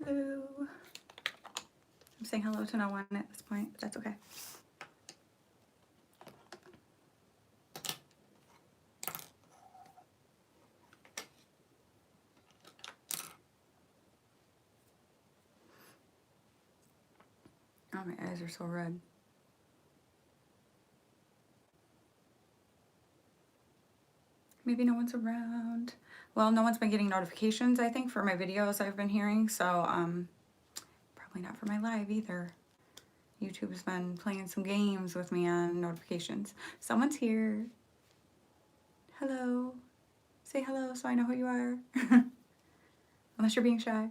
Hello. I'm saying hello to no one at this point, but that's okay. Oh, my eyes are so red. Maybe no one's around. Well, no one's been getting notifications, I think, for my videos I've been hearing, so probably not for my live either. YouTube has been playing some games with me on notifications. Someone's here. Hello. Say hello so I know who you are. Unless you're being shy.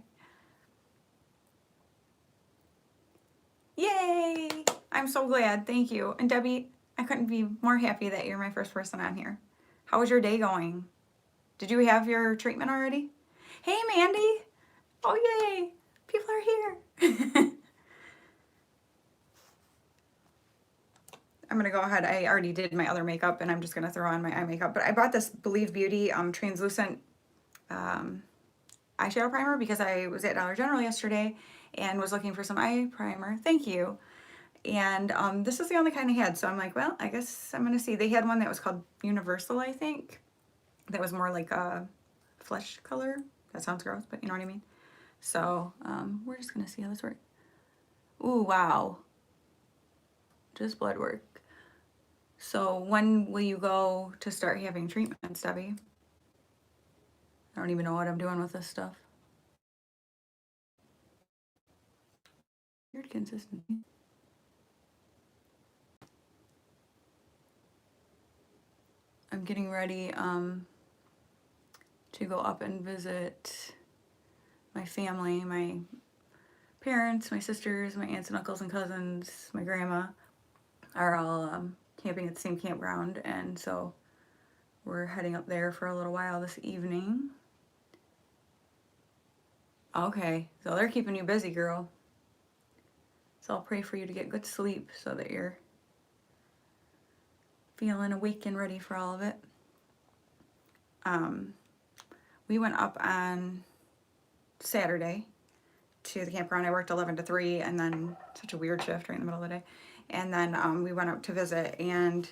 Yay! I'm so glad. Thank you. And Debbie, I couldn't be more happy that you're my first person on here. How was your day going? Did you have your treatment already? Hey, Mandy. Oh, yay. People are here. I'm going to go ahead. I already did my other makeup, and I'm just going to throw on my eye makeup. But I bought this Believe Beauty translucent eyeshadow primer because I was at Dollar General yesterday and was looking for some eye primer. Thank you. And this is the only kind I had. So I'm like, well, I guess I'm going to see. They had one that was called Universal, I think. That was more like a flesh color. That sounds gross, but you know what I mean. So we're just going to see how this works. Ooh, wow. Just blood work. So when will you go to start having treatments, Debbie? I don't even know what I'm doing with this stuff. Weird consistency. I'm getting ready to go up and visit my family, my parents, my sisters, my aunts and uncles and cousins, my grandma are all camping at the same campground, and so we're heading up there for a little while this evening. Okay, so they're keeping you busy, girl. So I'll pray for you to get good sleep so that you're feeling awake and ready for all of it. We went up on Saturday to the campground. I worked 11 to 3, and then such a weird shift right in the middle of the day. And then we went up to visit, and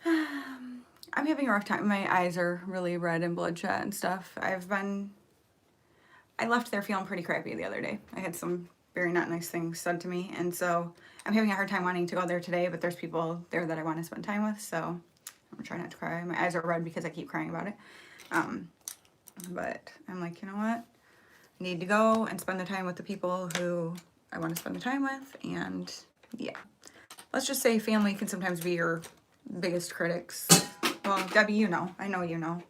I'm having a rough time. My eyes are really red and bloodshot and stuff. I left there feeling pretty crappy the other day. I had some very not nice things said to me, and so I'm having a hard time wanting to go there today, but there's people there that I want to spend time with, so I'm trying not to cry. My eyes are red because I keep crying about it. But I'm like, you know what? I need to go and spend the time with the people who I want to spend the time with, and yeah. Let's just say family can sometimes be your biggest critics. Well, Debbie, you know. I know you know.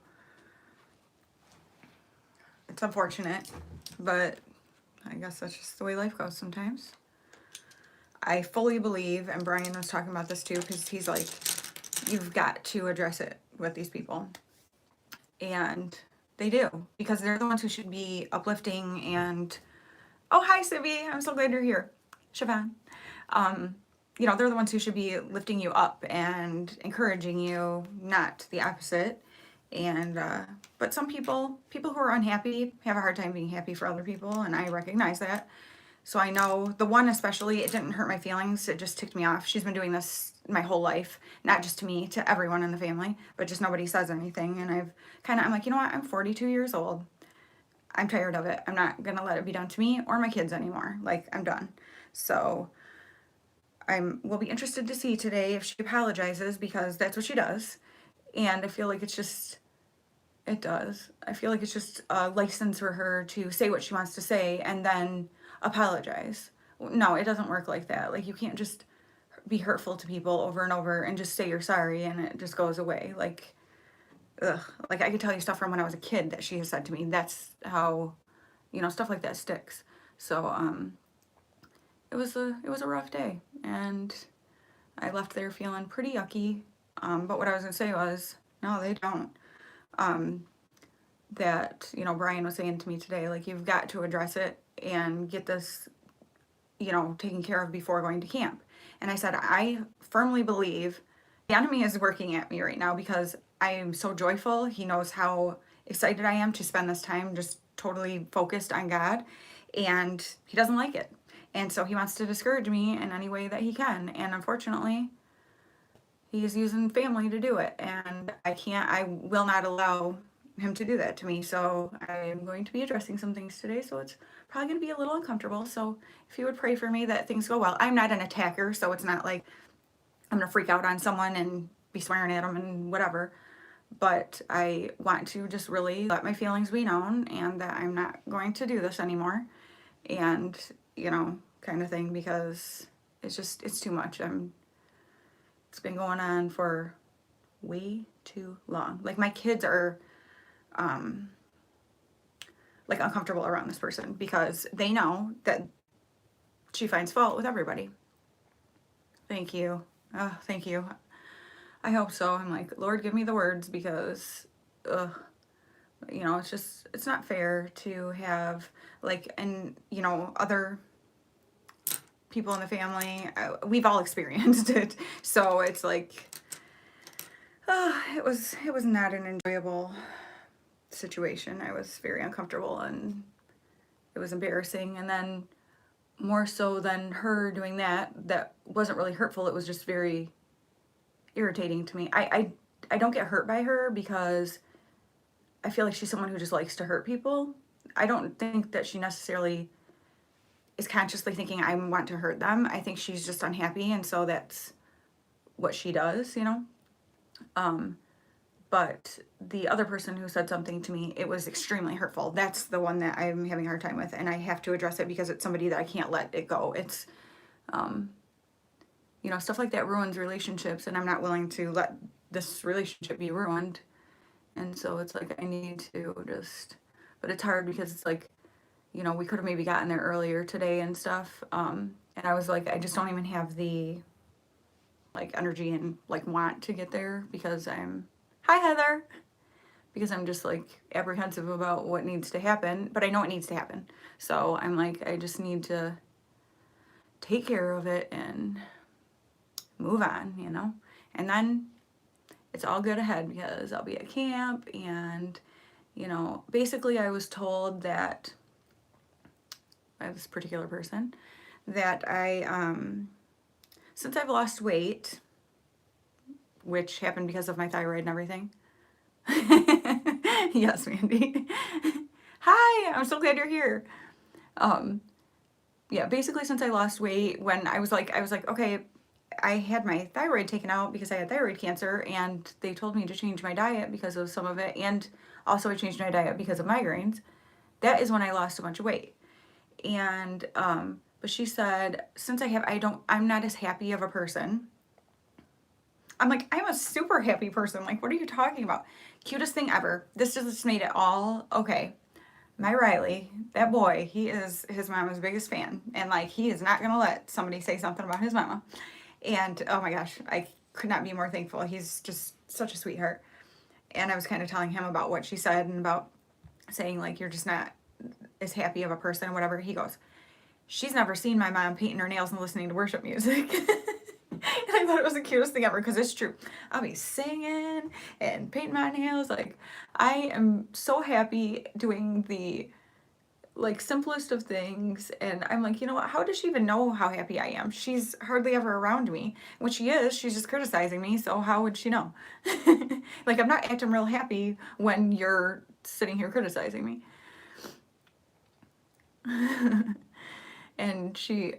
It's unfortunate, but I guess that's just the way life goes sometimes. I fully believe, and Brian was talking about this too, because he's like, you've got to address it with these people. And they do, because they're the ones who should be uplifting and, oh, hi, Sibby. I'm so glad you're here. Siobhan. You know, they're the ones who should be lifting you up and encouraging you, not the opposite. And, but some people who are unhappy have a hard time being happy for other people, and I recognize that. So I know the one especially, it didn't hurt my feelings, it just ticked me off. She's been doing this my whole life, not just to me, to everyone in the family, but just nobody says anything. And I'm like, you know what, I'm 42 years old. I'm tired of it. I'm not gonna let it be done to me or my kids anymore. Like, I'm done. So will be interested to see today if she apologizes, because that's what she does. And I feel like it does. I feel like it's just a license for her to say what she wants to say and then apologize. No, it doesn't work like that. Like, you can't just be hurtful to people over and over and just say you're sorry and it just goes away. Like, ugh. Like, I could tell you stuff from when I was a kid that she has said to me. That's how, you know, stuff like that sticks. So, it was a rough day, and I left there feeling pretty yucky. But what I was gonna say was, no, they don't. That, you know, Brian was saying to me today, like, you've got to address it and get this, you know, taken care of before going to camp. And I said, I firmly believe the enemy is working at me right now because I am so joyful. He knows how excited I am to spend this time just totally focused on God, and he doesn't like it. And so he wants to discourage me in any way that he can. And unfortunately, he's using family to do it. And I will not allow him to do that to me. So I'm going to be addressing some things today. So it's probably going to be a little uncomfortable. So if you would pray for me that things go well. I'm not an attacker, so it's not like I'm going to freak out on someone and be swearing at them and whatever. But I want to just really let my feelings be known, and that I'm not going to do this anymore. And, kind of thing, because it's too much. It's been going on for way too long. Like, my kids are, like, uncomfortable around this person because they know that she finds fault with everybody. Thank you. Oh, thank you. I hope so. I'm like, Lord, give me the words, because, it's not fair to have, like, and, other people in the family, we've all experienced it. So it's like, it was not an enjoyable situation. I was very uncomfortable, and it was embarrassing. And then more so than her doing that wasn't really hurtful. It was just very irritating to me. I don't get hurt by her because I feel like she's someone who just likes to hurt people. I don't think that she necessarily is consciously thinking I want to hurt them. I think she's just unhappy, and so that's what she does. But the other person who said something to me, it was extremely hurtful. That's the one that I'm having a hard time with, and I have to address it because it's somebody that I can't let it go. It's, stuff like that ruins relationships, and I'm not willing to let this relationship be ruined. And so it's like, I need to just, but it's hard because it's like, we could have maybe gotten there earlier today and stuff. And I was like, I just don't even have the, like, energy and, like, want to get there because hi Heather, because I'm just, like, apprehensive about what needs to happen, but I know it needs to happen. So I'm like, I just need to take care of it and move on, and then it's all good ahead because I'll be at camp. And, basically I was told that by this particular person that since I've lost weight, which happened because of my thyroid and everything. Yes, Mandy. Hi, I'm so glad you're here. Yeah, basically since I lost weight, when I was like, okay, I had my thyroid taken out because I had thyroid cancer, and they told me to change my diet because of some of it, and also I changed my diet because of migraines. That is when I lost a bunch of weight. And but she said, since I'm not as happy of a person. I'm like, I'm a super happy person. Like, what are you talking about? Cutest thing ever. This just made it all okay. My Riley, that boy, his mama's biggest fan. And, like, he is not going to let somebody say something about his mama. And, oh my gosh, I could not be more thankful. He's just such a sweetheart. And I was kind of telling him about what she said and about saying, like, you're just not as happy of a person or whatever. He goes, she's never seen my mom painting her nails and listening to worship music. And I thought it was the cutest thing ever, because it's true. I'll be singing and painting my nails. Like, I am so happy doing the, like, simplest of things. And I'm like, you know what? How does she even know how happy I am? She's hardly ever around me. When she is, she's just criticizing me. So how would she know? Like, I'm not acting real happy when you're sitting here criticizing me. And she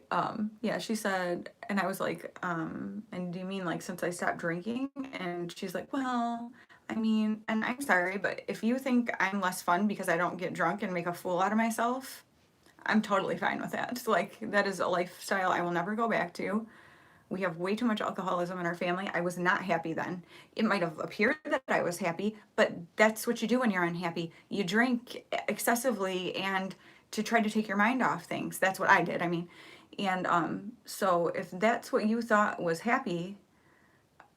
said, and I was like, and do you mean, like, since I stopped drinking? And she's like, well, I mean, and I'm sorry, but if you think I'm less fun because I don't get drunk and make a fool out of myself, I'm totally fine with that. So, like, that is a lifestyle I will never go back to. We have way too much alcoholism in our family. I was not happy then. It might have appeared that I was happy, but that's what you do when you're unhappy. You drink excessively and to try to take your mind off things. That's what I did. I mean, and so if that's what you thought was happy,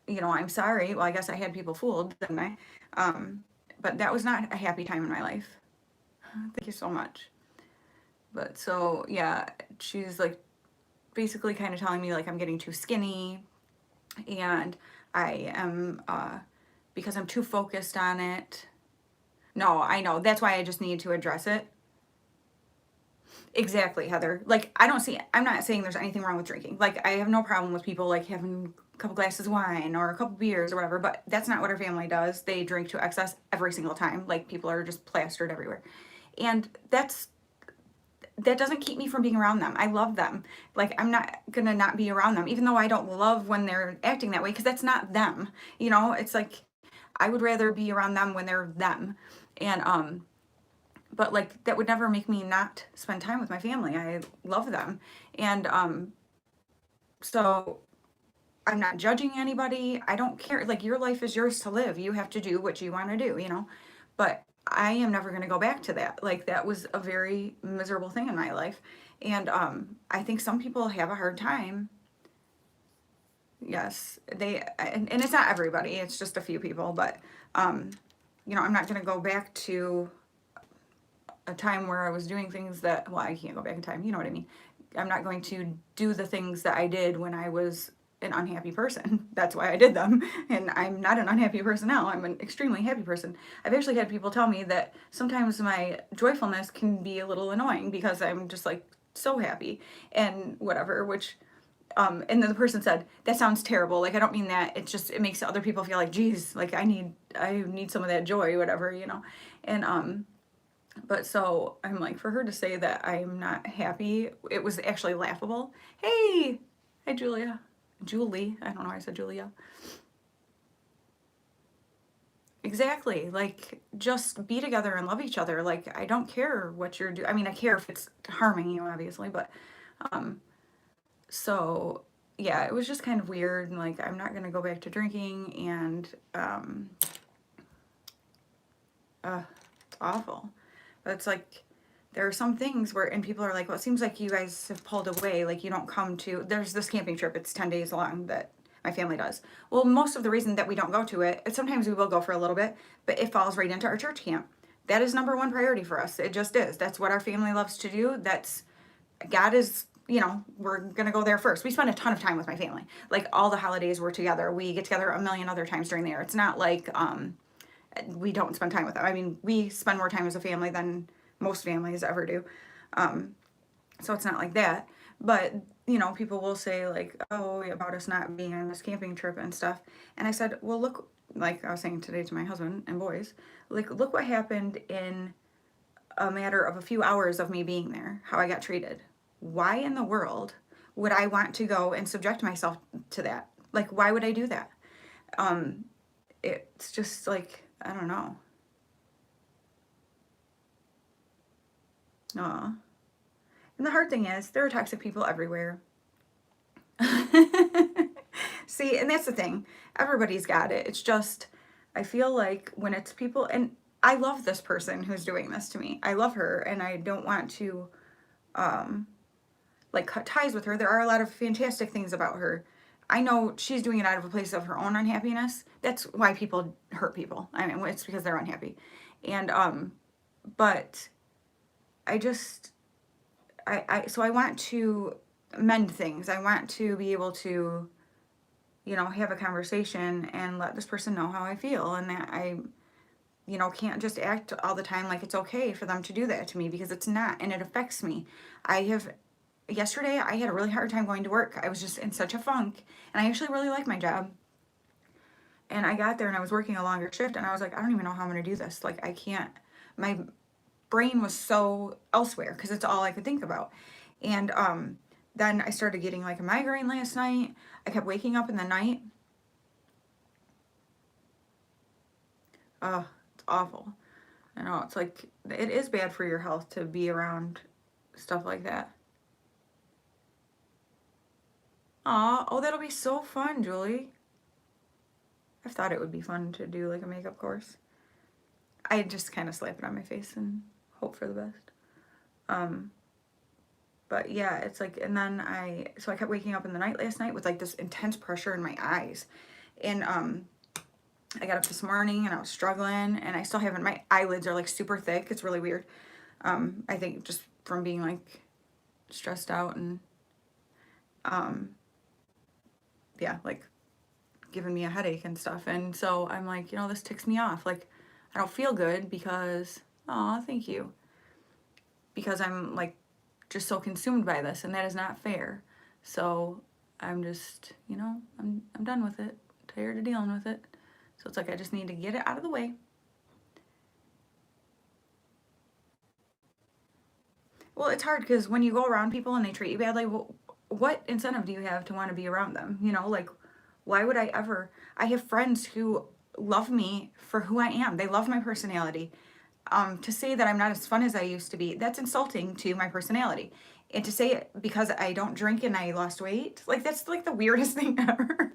I'm sorry. Well, I guess I had people fooled, didn't I? But that was not a happy time in my life. Thank you so much. But so, yeah, she's like basically kind of telling me, like, I'm getting too skinny, and I am, because I'm too focused on it, No, I know. That's why I just need to address it. Exactly, Heather. Like, I don't see, I'm not saying there's anything wrong with drinking. Like, I have no problem with people like having a couple glasses of wine or a couple beers or whatever, but that's not what our family does. They drink to excess every single time. Like, people are just plastered everywhere. And that doesn't keep me from being around them. I love them. Like, I'm not gonna not be around them, even though I don't love when they're acting that way, because that's not them. You know, it's like I would rather be around them when they're them. And but like that would never make me not spend time with my family. I love them. And so I'm not judging anybody. I don't care. Like, your life is yours to live. You have to do what you want to do, you know? But I am never going to go back to that. Like, that was a very miserable thing in my life. And I think some people have a hard time. Yes, and it's not everybody, it's just a few people. But, you know, I'm not going to go back to a time where I was doing things that, well, I can't go back in time. You know what I mean? I'm not going to do the things that I did when I was an unhappy person. That's why I did them. And I'm not an unhappy person now. I'm an extremely happy person. I've actually had people tell me that sometimes my joyfulness can be a little annoying because I'm just like so happy and whatever, which and then the person said, that sounds terrible. Like, I don't mean that. It's just, it makes other people feel like, geez, like I need some of that joy, whatever, you know? And, but so I'm like, for her to say that I'm not happy, it was actually laughable. Hey, hi, Julia. Julie. I don't know why I said Julia. Exactly. Like, just be together and love each other. Like, I don't care what you're doing. I mean, I care if it's harming you, obviously, but um, so yeah, it was just kind of weird. And like, I'm not gonna go back to drinking, and it's awful. But it's like there are some things where, and people are like, well, it seems like you guys have pulled away. Like, you don't come to, there's this camping trip, it's 10 days long that my family does. Well, most of the reason that we don't go to it, sometimes we will go for a little bit, but it falls right into our church camp. That is number one priority for us. It just is. That's what our family loves to do. That's, God is, you know, we're gonna go there first. We spend a ton of time with my family. Like, all the holidays we're together. We get together a million other times during the year. It's not like we don't spend time with them. I mean, we spend more time as a family than most families ever do. Um, so it's not like that. But, you know, people will say, like, oh, about us not being on this camping trip and stuff. And I said, well, look, like I was saying today to my husband and boys, like, look what happened in a matter of a few hours of me being there, how I got treated. Why in the world would I want to go and subject myself to that? Like, why would I do that? Um, it's just like, I don't know. Aw. And the hard thing is, there are toxic people everywhere. See, and that's the thing. Everybody's got it. It's just, I feel like when it's people, and I love this person who's doing this to me. I love her, and I don't want to, um, like, cut ties with her. There are a lot of fantastic things about her. I know she's doing it out of a place of her own unhappiness. That's why people hurt people. I mean, it's because they're unhappy. And, but I just, so I want to mend things. I want to be able to, you know, have a conversation and let this person know how I feel, and that I, you know, can't just act all the time like it's okay for them to do that to me, because it's not, and it affects me. I have, yesterday I had a really hard time going to work. I was just in such a funk, and I actually really like my job. And I got there and I was working a longer shift, and I was like, I don't even know how I'm going to do this. Like, I can't, my brain was so elsewhere because it's all I could think about. And then I started getting like a migraine last night. I kept waking up in the night. It's awful. I know, it's like, it is bad for your health to be around stuff like that. Aw, oh, that'll be so fun, Julie. I've thought it would be fun to do like a makeup course. I just kind of slap it on my face and hope for the best. Um, but yeah, it's like, and then so I kept waking up in the night last night with like this intense pressure in my eyes. And I got up this morning and I was struggling, and I still haven't, my eyelids are like super thick. It's really weird. I think just from being like stressed out and, um, yeah, like giving me a headache and stuff. And so I'm like, you know, this ticks me off. Like, I don't feel good because, oh, thank you. Because I'm like just so consumed by this, and that is not fair. So I'm just, I'm done with it. Tired of dealing with it. So it's like I just need to get it out of the way. Well, it's hard because when you go around people and they treat you badly, what incentive do you have to want to be around them? Like, why would I ever? I have friends who love me for who I am. They love my personality. To say that I'm not as fun as I used to be, that's insulting to my personality. And to say it because I don't drink and I lost weight, like that's like the weirdest thing ever.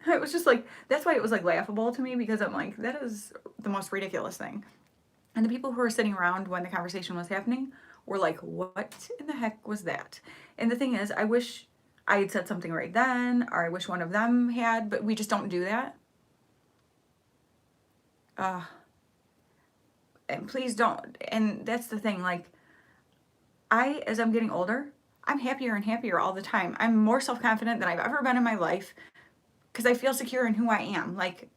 It was just like, that's why it was like laughable to me, because I'm like, that is the most ridiculous thing. And the people who were sitting around when the conversation was happening were like, what in the heck was that? And the thing is, I wish I had said something right then, or I wish one of them had, but we just don't do that. Uh, and please don't. And that's the thing, like, as I'm getting older, I'm happier and happier all the time. I'm more self-confident than I've ever been in my life because I feel secure in who I am. Like,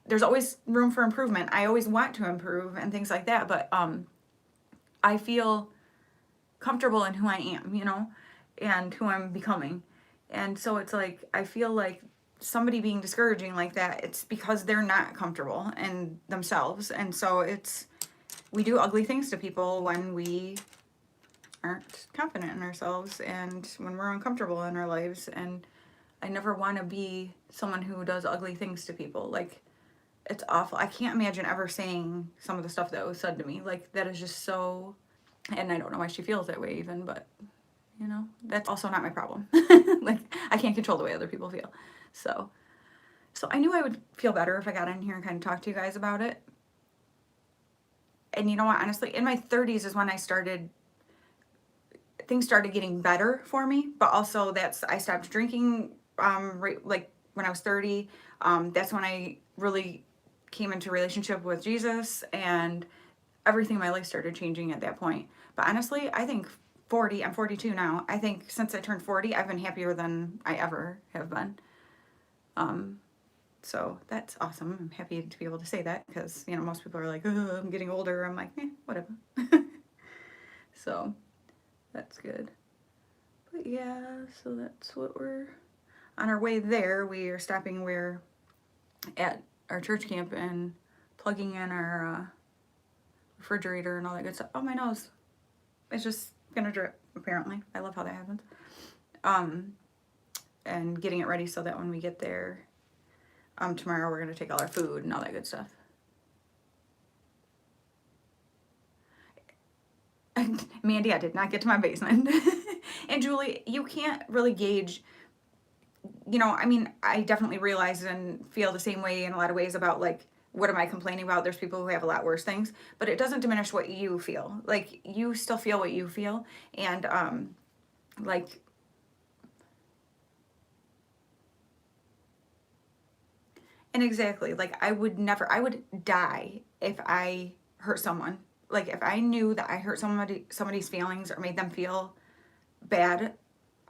there's always room for improvement. I always want to improve and things like that, but I feel comfortable in who I am, and who I'm becoming. And so it's like, I feel like somebody being discouraging like that, it's because they're not comfortable in themselves. And so we do ugly things to people when we aren't confident in ourselves and when we're uncomfortable in our lives. And I never want to be someone who does ugly things to people. Like, it's awful. I can't imagine ever saying some of the stuff that was said to me. Like, that is just so, and I don't know why she feels that way even, but that's also not my problem. Like, I can't control the way other people feel. So I knew I would feel better if I got in here and kind of talked to you guys about it. And you know what, honestly, in my 30s is when things started getting better for me, but also I stopped drinking, right, like when I was 30. That's when I really came into relationship with Jesus, and everything in my life started changing at that point. But honestly, I think I'm 42 now. I think since I turned 40, I've been happier than I ever have been. So that's awesome. I'm happy to be able to say that because, most people are like, oh, I'm getting older. I'm like, whatever. So that's good. But yeah, so that's what we're on our way there. We are stopping, we're at our church camp and plugging in our refrigerator and all that good stuff. Oh, my nose. It's just gonna drip, apparently. I love how that happens. And getting it ready so that when we get there, tomorrow we're gonna take all our food and all that good stuff. Mandy, I did not get to my basement. And Julie, you can't really gauge, I mean, I definitely realize and feel the same way in a lot of ways about, like, what am I complaining about? There's people who have a lot worse things, but it doesn't diminish what you feel. Like, you still feel what you feel. And, like, and exactly, like, I would die if I hurt someone. Like, if I knew that I hurt somebody's feelings or made them feel bad,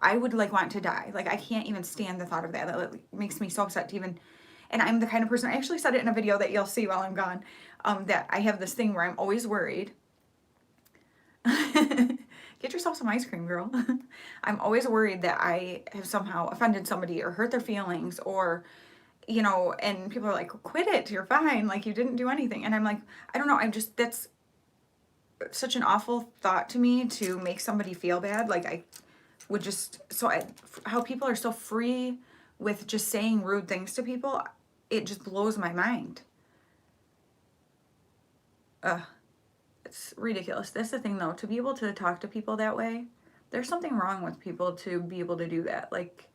I would, like, want to die. Like, I can't even stand the thought of that. That, like, makes me so upset to even, and I'm the kind of person, I actually said it in a video that you'll see while I'm gone, that I have this thing where I'm always worried. Get yourself some ice cream, girl. I'm always worried that I have somehow offended somebody or hurt their feelings, or, and people are like, quit it, you're fine, like, you didn't do anything. And I'm like, I don't know, that's such an awful thought to me, to make somebody feel bad. Like, I would just, how people are so free with just saying rude things to people, it just blows my mind. It's ridiculous. That's the thing, though, to be able to talk to people that way, there's something wrong with people to be able to do that. Like,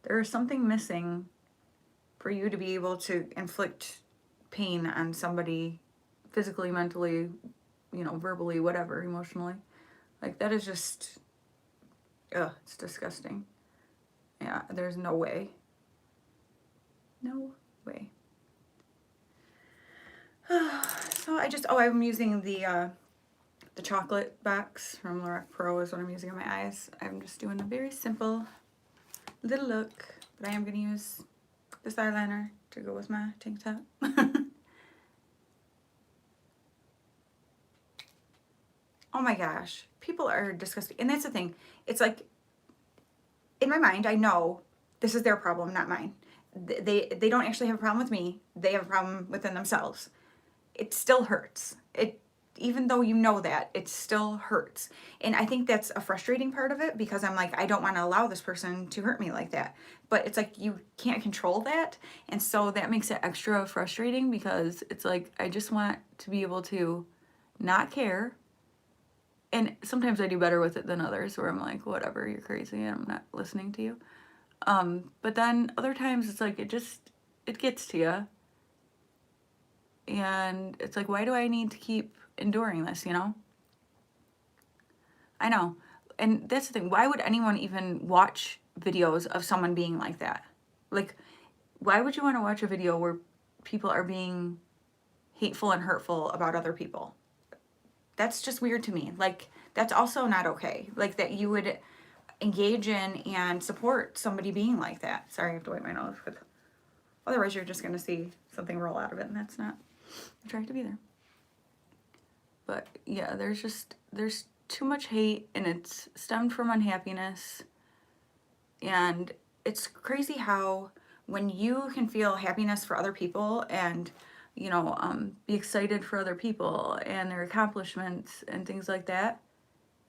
there is something missing for you to be able to inflict pain on somebody physically, mentally, verbally, whatever, emotionally. Like, that is just, it's disgusting. Yeah, there's no way. No way. So I'm using the chocolate box from Lorac Pro is what I'm using on my eyes. I'm just doing a very simple little look, but I am going to use this eyeliner to go with my tank top. my gosh, people are disgusting. And that's the thing. It's like, in my mind, I know this is their problem, not mine. They don't actually have a problem with me. They have a problem within themselves. It still hurts. It, even though you know that, it still hurts. And I think that's a frustrating part of it, because I'm like, I don't want to allow this person to hurt me like that. But it's like, you can't control that. And so that makes it extra frustrating, because it's like, I just want to be able to not care. And sometimes I do better with it than others, where I'm like, whatever, you're crazy, and I'm not listening to you. But then other times it's like, it gets to you. And it's like, why do I need to keep enduring this, you know? I know. And that's the thing. Why would anyone even watch videos of someone being like that? Like, why would you want to watch a video where people are being hateful and hurtful about other people? That's just weird to me. Like, that's also not okay. Like, that you would engage in and support somebody being like that. Sorry, I have to wipe my nose, because otherwise you're just going to see something roll out of it, and that's not attractive either. But yeah, there's too much hate, and it's stemmed from unhappiness. And it's crazy how when you can feel happiness for other people, and you know, be excited for other people and their accomplishments and things like that,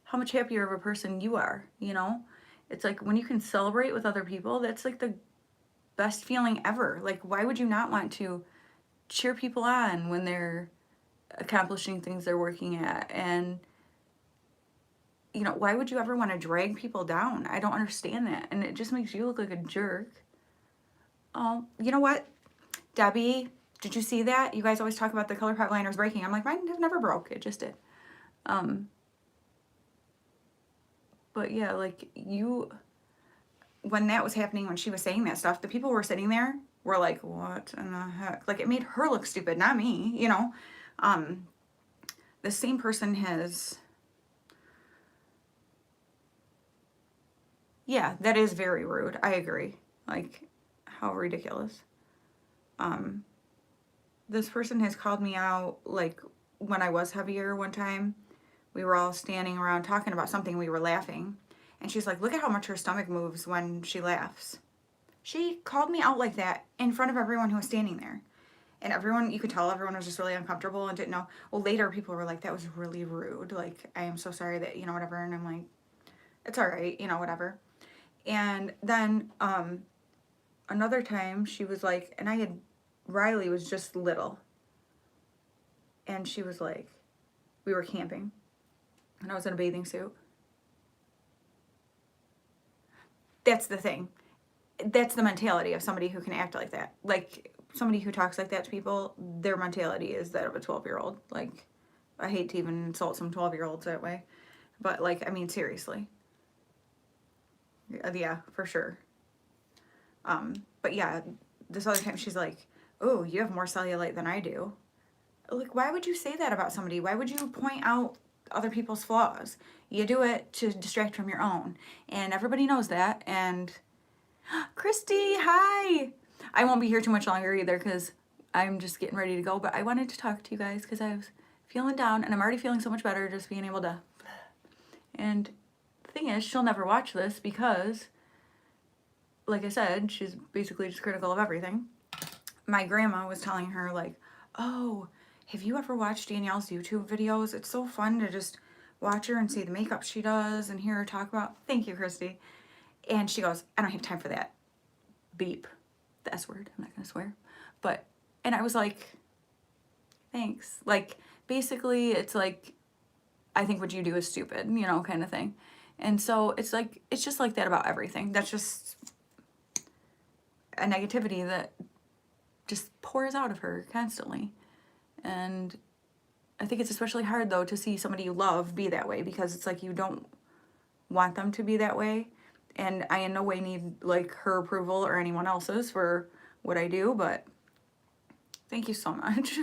how much happier of a person you are, you know? It's like, when you can celebrate with other people, that's like the best feeling ever. Like, why would you not want to cheer people on when they're accomplishing things they're working at? And you know, why would you ever want to drag people down? I don't understand that. And it just makes you look like a jerk. Oh, you know what? Debbie, did you see that? You guys always talk about the ColourPop liners breaking. I'm like, mine never broke. It just did. But yeah, like, when that was happening, when she was saying that stuff, the people who were sitting there were like, what in the heck? Like, it made her look stupid, not me, you know? The same person has... Yeah, that is very rude. I agree. Like, how ridiculous. This person has called me out, like, when I was heavier one time. We were all standing around talking about something, we were laughing. And she's like, look at how much her stomach moves when she laughs. She called me out like that in front of everyone who was standing there. And everyone, you could tell everyone was just really uncomfortable and didn't know. Well, later people were like, that was really rude. Like, I am so sorry that, you know, whatever. And I'm like, it's all right, you know, whatever. And then another time she was like, and Riley was just little. And she was like, we were camping. And I was in a bathing suit. That's the thing. That's the mentality of somebody who can act like that. Like, somebody who talks like that to people, their mentality is that of a 12-year-old. Like, I hate to even insult some 12-year-olds that way. But, like, I mean, seriously. Yeah, for sure. But yeah, this other time she's like, oh, you have more cellulite than I do. Like, why would you say that about somebody? Why would you point out other people's flaws? You do it to distract from your own. And everybody knows that. And Christy, hi! I won't be here too much longer either, because I'm just getting ready to go. But I wanted to talk to you guys because I was feeling down, and I'm already feeling so much better just being able to. And the thing is, she'll never watch this because, like I said, she's basically just critical of everything. My grandma was telling her, like, oh, have you ever watched Danielle's YouTube videos? It's so fun to just watch her and see the makeup she does and hear her talk about. Thank you, Christy. And she goes, I don't have time for that. Beep. The S word. I'm not going to swear. But, and I was like, thanks. Like, basically, it's like, I think what you do is stupid, you know, kind of thing. And so it's like, it's just like that about everything. That's just a negativity that just pours out of her constantly. And I think it's especially hard, though, to see somebody you love be that way, because it's like you don't want them to be that way. And I in no way need, like, her approval or anyone else's for what I do, but thank you so much.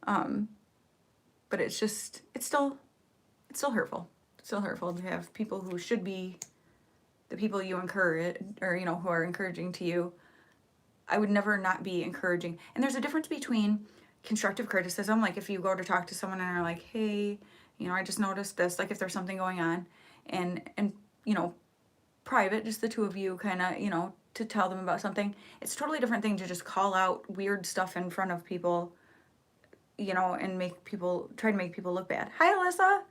But it's just, it's still hurtful. It's still hurtful to have people who should be the people you encourage, or, you know, who are encouraging to you. I would never not be encouraging. And there's a difference between constructive criticism, like if you go to talk to someone and are like, hey, You know, I just noticed this, like if there's something going on, and you know, private, just the two of you kind of, you know, to tell them about something. It's a totally different thing to just call out weird stuff in front of people, you know, and try to make people look bad. Hi, Alyssa.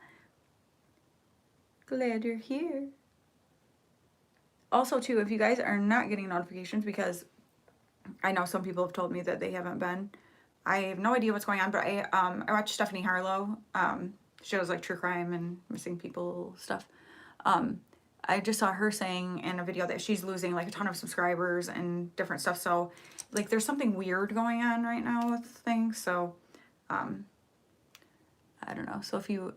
Glad you're here. Also, too, if you guys are not getting notifications, because I know some people have told me that they haven't been. I have no idea what's going on, but I watch Stephanie Harlow. She does like true crime and missing people stuff. I just saw her saying in a video that she's losing like a ton of subscribers and different stuff. So like there's something weird going on right now with things. So I don't know. So if you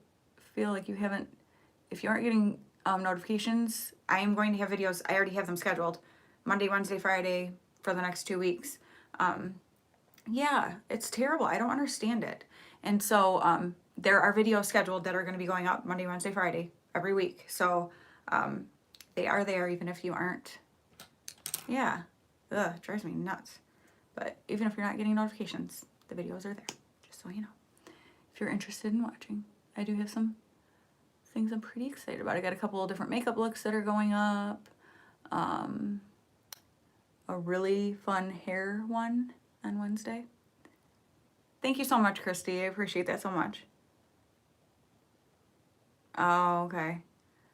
feel like if you aren't getting notifications, I am going to have videos. I already have them scheduled Monday, Wednesday, Friday for the next 2 weeks. Yeah, it's terrible. I don't understand it. And so there are videos scheduled that are going to be going up Monday, Wednesday, Friday every week. So they are there even if you aren't. Yeah. Ugh, it drives me nuts. But even if you're not getting notifications, the videos are there. Just so you know. If you're interested in watching. I do have some things I'm pretty excited about. I got a couple of different makeup looks that are going up. A really fun hair one on Wednesday. Thank you so much, Christy. I appreciate that so much. Oh, okay.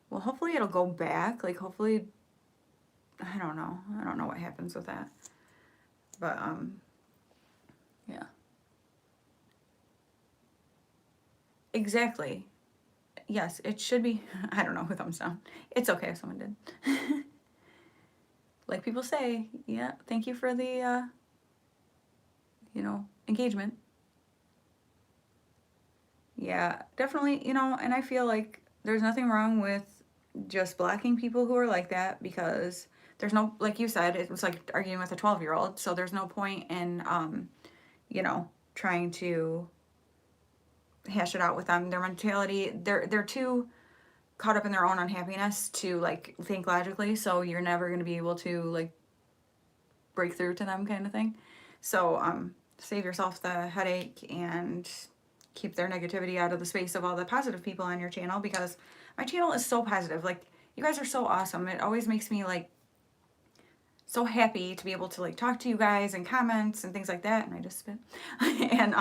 Well, hopefully it'll go back. Like, hopefully, I don't know. I don't know what happens with that. But, yeah. Exactly. Yes, it should be. I don't know who thumbs down. It's okay if someone did. Like people say, yeah, thank you for the, you know, engagement. Yeah, definitely, you know, and I feel like there's nothing wrong with just blocking people who are like that, because there's no, like you said, it was like arguing with a 12-year-old, so there's no point in, you know, trying to hash it out with them. Their mentality, they're too caught up in their own unhappiness to like think logically, so you're never going to be able to like break through to them, kind of thing. So save yourself the headache and keep their negativity out of the space of all the positive people on your channel, because my channel is so positive. Like, you guys are so awesome. It always makes me like so happy to be able to like talk to you guys and comments and things like that. And I just spit. And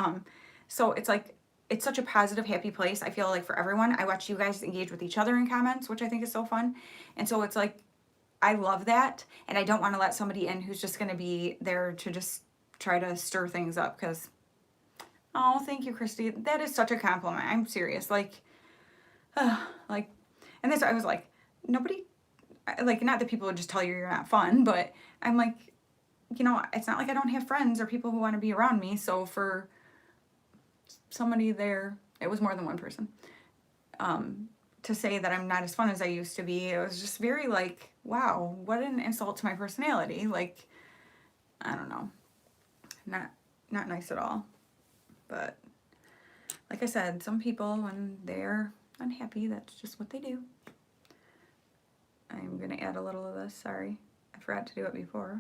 so it's like, it's such a positive, happy place, I feel like, for everyone. I watch you guys engage with each other in comments, which I think is so fun. And so it's like, I love that. And I don't want to let somebody in who's just going to be there to just try to stir things up, because, oh, thank you, Christy. That is such a compliment. I'm serious. Like, like, and this, I was like, nobody, like, not that people would just tell you you're not fun, but I'm like, you know, it's not like I don't have friends or people who want to be around me. So for somebody there, it was more than one person, to say that I'm not as fun as I used to be, it was just very like, wow, what an insult to my personality. Like, I don't know, not nice at all. But like I said, some people, when they're unhappy, that's just what they do. I'm gonna add a little of this. Sorry, I forgot to do it before.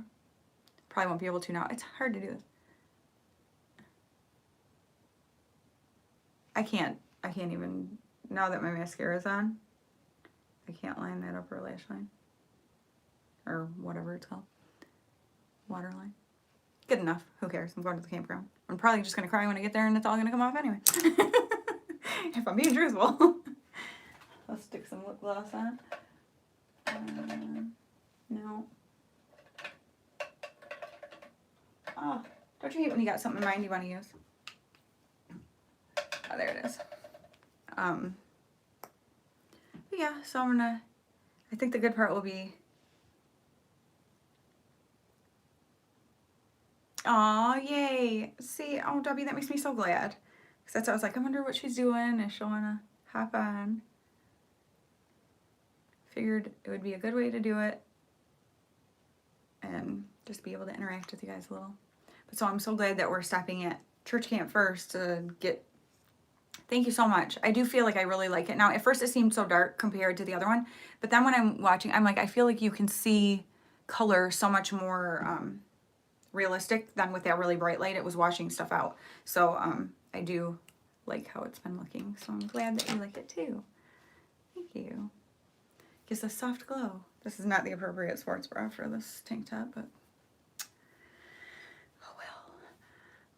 Probably won't be able to now. It's hard to do this. I can't even, now that my mascara's on, I can't line that upper lash line, or whatever it's called, waterline. Good enough. Who cares? I'm going to the campground. I'm probably just going to cry when I get there, and it's all going to come off anyway. If I'm being truthful. Let's stick some lip gloss on. No. Oh, don't you hate when you got something in mind you want to use? Oh, there it is. But yeah, so I think the good part will be, oh, yay. See, oh, Debbie, that makes me so glad. Because that's why I was like, I wonder what she's doing, if she'll want to hop on. Figured it would be a good way to do it and just be able to interact with you guys a little. But so I'm so glad that we're stopping at church camp first to get, thank you so much. I do feel like I really like it. Now, at first it seemed so dark compared to the other one, but then when I'm watching, I'm like, I feel like you can see color so much more realistic than with that really bright light. It was washing stuff out. So I do like how it's been looking. So I'm glad that you like it too. Thank you. Gives a soft glow. This is not the appropriate sports bra for this tank top, but oh well.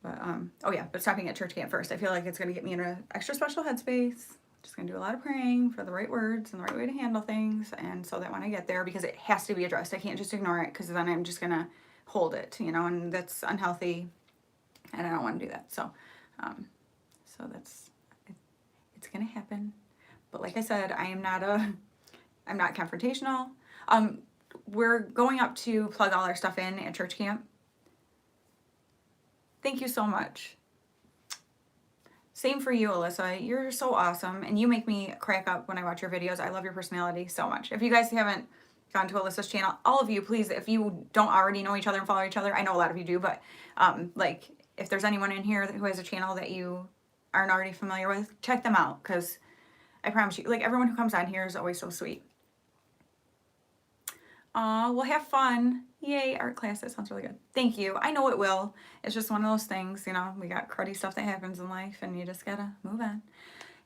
But oh yeah, but stopping at church camp first. I feel like it's gonna get me in an extra special headspace. Just gonna do a lot of praying for the right words and the right way to handle things, and so that when I get there, because it has to be addressed, I can't just ignore it, because then I'm just gonna hold it, you know, and that's unhealthy, and I don't want to do that. So, so that's it's gonna happen. But like I said, I'm not confrontational. We're going up to plug all our stuff in at church camp. Thank you so much. Same for you, Alyssa. You're so awesome, and you make me crack up when I watch your videos. I love your personality so much. If you guys haven't gone to Alyssa's channel, all of you, please, if you don't already know each other and follow each other, I know a lot of you do, but like, if there's anyone in here who has a channel that you aren't already familiar with, check them out, because I promise you, like, everyone who comes on here is always so sweet. Aw, we'll have fun. Yay, art class. That sounds really good. Thank you. I know it will. It's just one of those things, you know, we got cruddy stuff that happens in life, and you just gotta move on.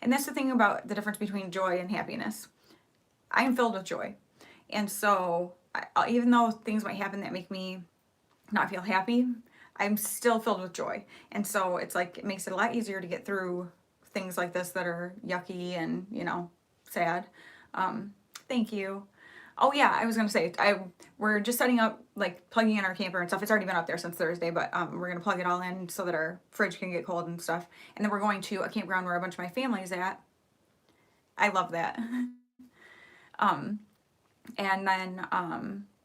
And that's the thing about the difference between joy and happiness. I am filled with joy. And so, even though things might happen that make me not feel happy, I'm still filled with joy. And so, it's like, it makes it a lot easier to get through things like this that are yucky and, you know, sad. Thank you. Oh yeah, I was gonna say, we're just setting up, like, plugging in our camper and stuff. It's already been up there since Thursday, but we're gonna plug it all in so that our fridge can get cold and stuff. And then we're going to a campground where a bunch of my family's at. I love that. And then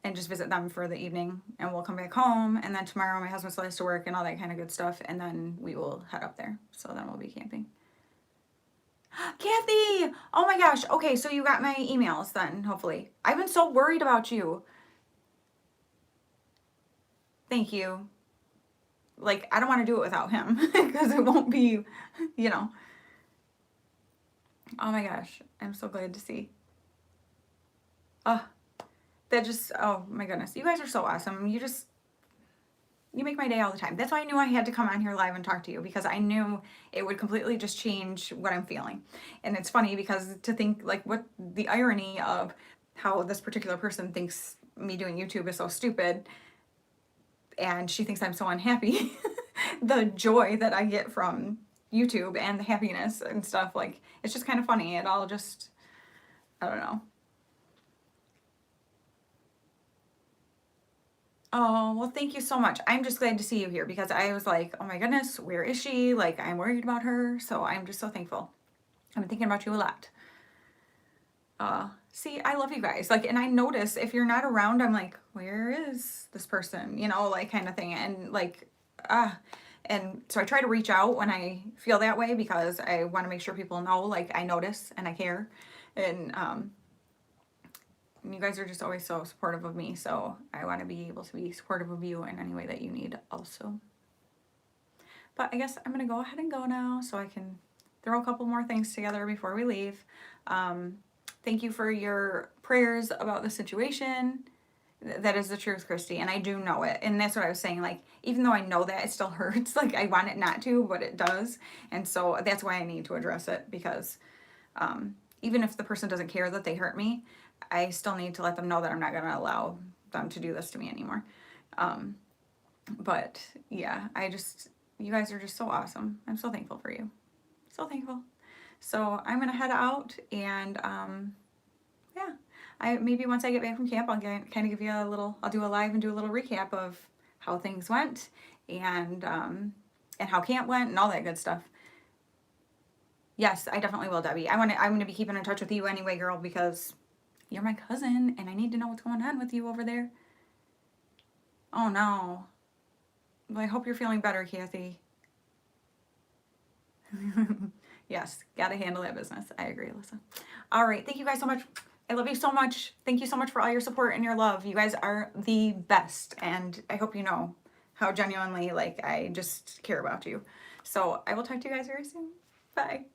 and just visit them for the evening, and we'll come back home. And then tomorrow my husband still has to work and all that kind of good stuff, and then we will head up there. So then we'll be camping. Kathy! Oh my gosh. Okay, so you got my emails then, hopefully. I've been so worried about you. Thank you. Like, I don't want to do it without him, because it won't be, you know. Oh my gosh. I'm so glad to see. Oh, that just, oh my goodness. You guys are so awesome. You make my day all the time. That's why I knew I had to come on here live and talk to you, because I knew it would completely just change what I'm feeling. And it's funny, because to think, like, what the irony of how this particular person thinks me doing YouTube is so stupid, and she thinks I'm so unhappy. The joy that I get from YouTube and the happiness and stuff, like, it's just kind of funny. It all just, I don't know. Oh, well, thank you so much. I'm just glad to see you here, because I was like, oh my goodness, where is she? Like, I'm worried about her. So I'm just so thankful. I've been thinking about you a lot. See, I love you guys. Like, and I notice if you're not around, I'm like, where is this person? You know, like, kind of thing. And like, and so I try to reach out when I feel that way, because I want to make sure people know, like, I notice and I care. And you guys are just always so supportive of me, so I want to be able to be supportive of you in any way that you need also. But I guess I'm going to go ahead and go now, so I can throw a couple more things together before we leave. Thank you for your prayers about the situation. That is the truth, Christy, and I do know it. And that's what I was saying, like, even though I know that, it still hurts. Like, I want it not to, but it does. And so that's why I need to address it, because even if the person doesn't care that they hurt me, I still need to let them know that I'm not going to allow them to do this to me anymore. But yeah, you guys are just so awesome. I'm so thankful for you. So thankful. So I'm going to head out, and yeah, maybe once I get back from camp, I'll kind of give you I'll do a live and do a little recap of how things went, and how camp went and all that good stuff. Yes, I definitely will, Debbie. I'm going to be keeping in touch with you anyway, girl, because you're my cousin, and I need to know what's going on with you over there. Oh, no. Well, I hope you're feeling better, Kathy. Yes, gotta handle that business. I agree, Alyssa. All right, thank you guys so much. I love you so much. Thank you so much for all your support and your love. You guys are the best, and I hope you know how genuinely, like, I just care about you. So I will talk to you guys very soon. Bye.